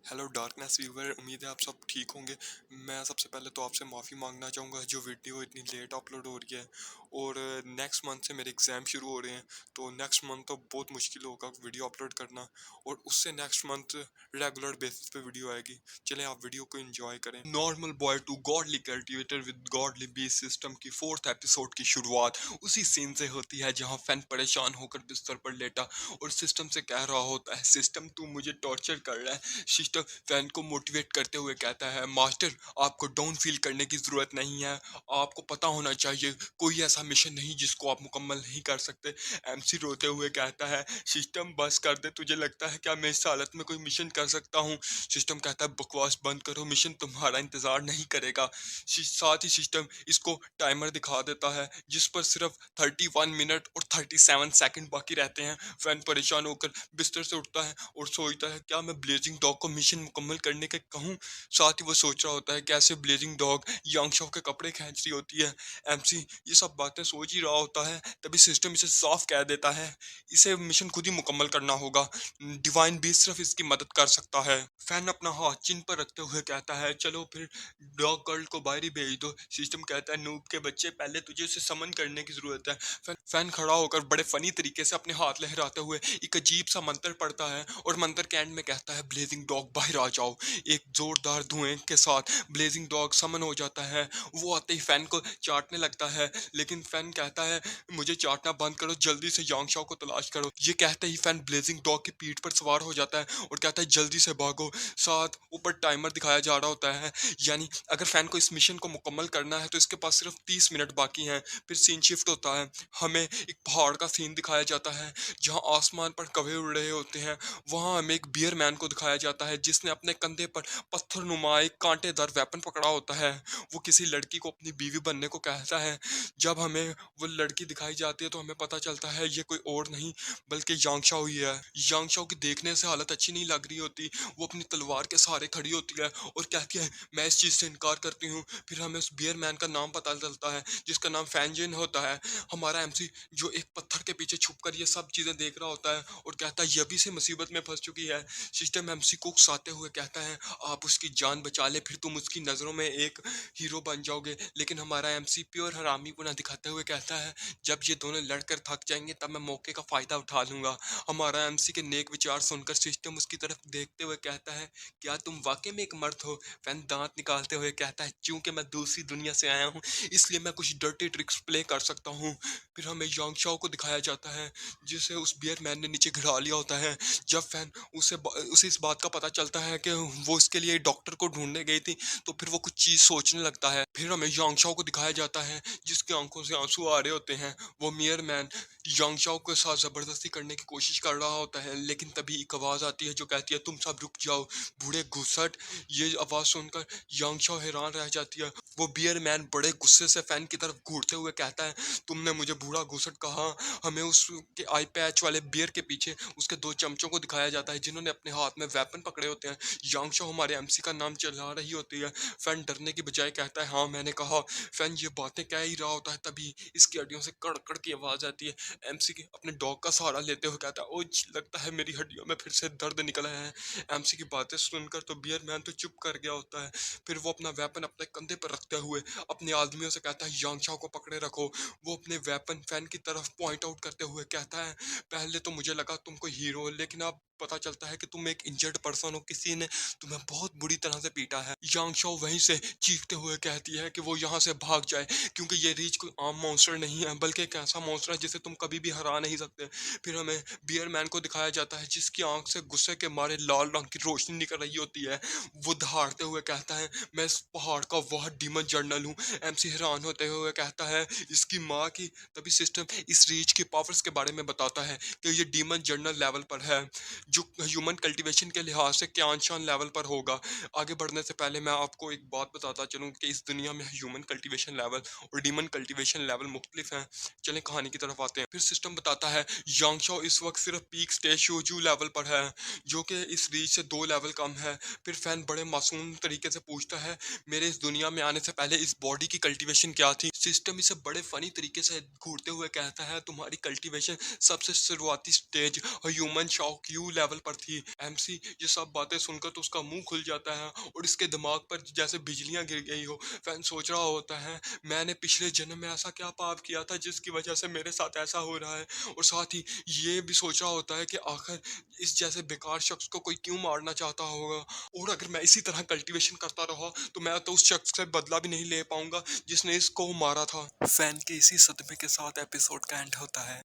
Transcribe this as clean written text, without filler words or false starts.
Hello darkness viewer, उम्मीद है आप सब ठीक होंगे। मैं सबसे पहले तो आपसे माफ़ी मांगना चाहूँगा जो वीडियो इतनी लेट अपलोड हो रही है। और नेक्स्ट मंथ से मेरे एग्ज़ाम शुरू हो रहे हैं, तो नेक्स्ट मंथ तो बहुत मुश्किल होगा वीडियो अपलोड करना। और उससे नेक्स्ट मंथ रेगुलर बेसिस पे वीडियो आएगी। चलें आप वीडियो को एंजॉय करें। Normal boy to godly cultivator with godly base system की 4th एपिसोड की शुरुआत उसी सीन से होती है जहाँ फैन परेशान होकर बिस्तर पर लेटा और सिस्टम से कह रहा होता है, सिस्टम तू मुझे टॉर्चर कर रहा है। सिस्टम फैन को मोटिवेट करते हुए कहता है, मास्टर आपको डाउन फील करने की जरूरत नहीं है। आपको पता होना चाहिए कोई ऐसा मिशन नहीं जिसको आप मुकम्मल नहीं कर सकते। एमसी रोते हुए कहता है, सिस्टम बस कर दे, तुझे लगता है क्या मैं इस हालत में कोई मिशन कर सकता हूँ? सिस्टम कहता है, बकवास बंद करो, मिशन तुम्हारा इंतजार नहीं करेगा। साथ ही सिस्टम इसको टाइमर दिखा देता है जिस पर सिर्फ 31 मिनट और 37 सेकंड बाकी रहते हैं। फैन परेशान होकर बिस्तर से उठता है और सोचता है, क्या मैं ब्लेजिंग डॉग को मिशन मुकम्मल करने के कहूँ? साथ ही वो सोच रहा होता है कैसे ब्लेजिंग डॉग यांगशॉ के कपड़े खींच रही होती है। एमसी ये सब बातें सोच ही रहा होता है, तभी सिस्टम इसे साफ कह देता है, इसे मिशन खुद ही मुकम्मल करना होगा। डिवाइन भी सिर्फ इसकी मदद कर सकता है। फैन अपना हाथ चिन पर रखते हुए कहता है, चलो फिर डॉग गर्ल को बाहर ही भेज दो। सिस्टम कहता है, नूब के बच्चे, पहले तुझे उसे समन करने की जरूरत है। फैन खड़ा होकर बड़े फनी तरीके से अपने हाथ लहराते हुए एक अजीब सा मंत्र पढ़ता है और मंत्र के एंड में कहता है, ब्लेजिंग डॉग बाहर आ जाओ। एक जोरदार धुएं के साथ ब्लेजिंग डॉग समन हो जाता है। वो आते ही फैन को चाटने लगता है, लेकिन फैन कहता है, मुझे चाटना बंद करो, जल्दी से यांगशाओ को तलाश करो। ये कहते ही फैन ब्लेजिंग डॉग की पीठ पर सवार हो जाता है और कहता है, जल्दी से भागो। साथ ऊपर टाइमर दिखाया जा रहा होता है, यानी अगर फैन को इस मिशन को मुकम्मल करना है तो इसके पास सिर्फ 30 मिनट बाकी हैं। फिर सीन शिफ्ट होता है, हमें एक पहाड़ का सीन दिखाया जाता है जहां आसमान पर कौवे उड़ रहे होते हैं। वहां हमें एक बियर मैन को दिखाया जाता है जिसने अपने कंधे पर पत्थर नुमा एक कांटेदार वेपन पकड़ा होता है। वो किसी लड़की को अपनी बीवी बनने को कहता है। जब हमें वो लड़की दिखाई जाती है तो हमें पता चलता है ये कोई और नहीं बल्कि यांगशाओ ही है। यांगशाओ की देखने से हालत अच्छी नहीं लग रही होती। वो अपनी तलवार के सहारे खड़ी होती है और कहती है, मैं इस चीज से इनकार करती हूँ। फिर हमें उस बियर मैन का नाम पता चलता है जिसका नाम फैनजिन होता है। हमारा एमसी जो एक पत्थर के पीछे छुपकर ये सब चीजें देख रहा होता है और कहता है, ये भी से मुसीबत में फंस चुकी है। सिस्टम एमसी को उकसाते हुए कहता है, आप उसकी जान बचा ले, फिर तुम उसकी नजरों में एक हीरो बन जाओगे। लेकिन हमारा एमसी प्योर हरामी पुना दिखाते हुए कहता है, जब ये दोनों लड़कर थक जाएंगे तब मैं मौके का फायदा उठा लूंगा। हमारा एमसी के नेक विचार सुनकर सिस्टम उसकी तरफ देखते हुए कहता है, क्या तुम वाकई में एक मर्द हो? फैन दांत निकालते हुए कहता है, चूंकि मैं दूसरी दुनिया से आया हूँ इसलिए मैं कुछ डर्टी ट्रिक्स प्ले कर सकता हूँ। फिर हमें यांगशाओ को दिखाया जाता है जिसे उस बियर मैन ने नीचे गिरा लिया होता है। जब फैन उसे इस बात का पता चलता है कि वो इसके लिए डॉक्टर को ढूंढने गई थी, तो फिर वो कुछ चीज सोचने लगता है। फिर हमें यांगशाओ को दिखाया जाता है जिसकी आंखों से आंसू आ रहे होते हैं। वो मियर मैन यांगशाओ के साथ जबरदस्ती करने की कोशिश कर रहा होता है, लेकिन तभी एक आवाज आती है जो कहती है, तुम सब रुक जाओ बूढ़े घुसट। ये आवाज सुनकर यांगशाओ हैरान रह जाती है। वो बियर मैन बड़े गुस्से से फैन की तरफ घूरते हुए कहता है, तुमने मुझे बूढ़ा घुसट कहा। हमें उसके आई पैच वाले बियर के पीछे उसके दो चमचों को दिखाया जाता है जिन्होंने अपने हाथ में वेपन पकड़े होते हैं। यांगशाओ हमारे एमसी का नाम चला रही होती है। फैन डरने की बजाय कहता है, हाँ मैंने कहा। फैन ये बातें कह ही रहा होता है, तभी इसकी हड्डियों से कड़कड़ की आवाज आती है। एमसी के अपने डॉग का सहारा लेते हुए कहता है, ओ लगता है मेरी हड्डियों में फिर से दर्द निकला है। एमसी की बातें सुनकर तो बियर मैन तो चुप कर गया होता है। फिर वो अपना वेपन अपने कंधे पर रखते हुए अपने आदमियों से कहता है, यांगशाओ को पकड़े रखो। वो अपने वेपन फैन की तरफ पॉइंट आउट करते हुए कहता है, पहले तो मुझे लगा तुम कोई हीरो हो, लेकिन अब पता चलता है कि तुम एक इंजर्ड पर्सन हो, किसी ने तुम्हें बहुत बुरी तरह से पीटा है। यांगशाओ वहीं से चीखते हुए कहती है कि वो यहाँ से भाग जाए क्योंकि ये रीच कोई आम मॉन्स्टर नहीं है बल्कि एक ऐसा मॉन्स्टर है जिसे तुम कभी भी हरा नहीं सकते। फिर हमें बियर मैन को दिखाया जाता है जिसकी आंख से गुस्से के मारे लाल रंग की रोशनी निकल रही होती है। वो दहाड़ते हुए कहता है, मैं इस पहाड़ का वह डीमन जर्नल हूँ। एमसी हैरान होते हुए कहता है, इसकी माँ की। तभी सिस्टम इस रीच के पावर्स के बारे में बताता है कि ये डीमन जर्नल लेवल पर है जो ह्यूमन कल्टीवेशन के लिहाज से क्यांशान लेवल पर होगा। आगे बढ़ने से पहले मैं आपको एक बात बताता चलूं कि इस दुनिया में ह्यूमन कल्टीवेशन लेवल और डीमन कल्टीवेशन लेवल मुख्तलिफ हैं। चलें कहानी की तरफ आते हैं। फिर सिस्टम बताता है, यांगशाओ इस वक्त सिर्फ पीक स्टेज शोजू लेवल पर है जो कि इस रीच से 2 लेवल कम है। फिर फैन बड़े मासूम तरीके से पूछता है, मेरे इस दुनिया में आने से पहले इस बॉडी की कल्टीवेशन क्या थी? सिस्टम इसे बड़े फनी तरीके से घूरते हुए कहता है, तुम्हारी कल्टीवेशन सबसे शुरुआती stage human shock you level पर थी। एमसी ये सब बातें सुनकर तो उसका मुंह खुल जाता है और इसके दिमाग पर जैसे बिजलियां गिर गई हो। फैन सोच रहा होता है मैंने पिछले जन्म में ऐसा क्या पाप किया था जिसकी वजह से मेरे साथ ऐसा हो रहा है। और साथ ही ये भी सोच रहा होता है कि आखिर इस जैसे बेकार शख्स को कोई क्यों मारना चाहता होगा, और अगर मैं इसी तरह कल्टीवेशन करता रहा तो मैं तो उस शख्स से बदला भी नहीं ले पाऊंगा जिसने इसको मारा था। फैन के इसी सदमे के साथ एपिसोड का एंड होता है।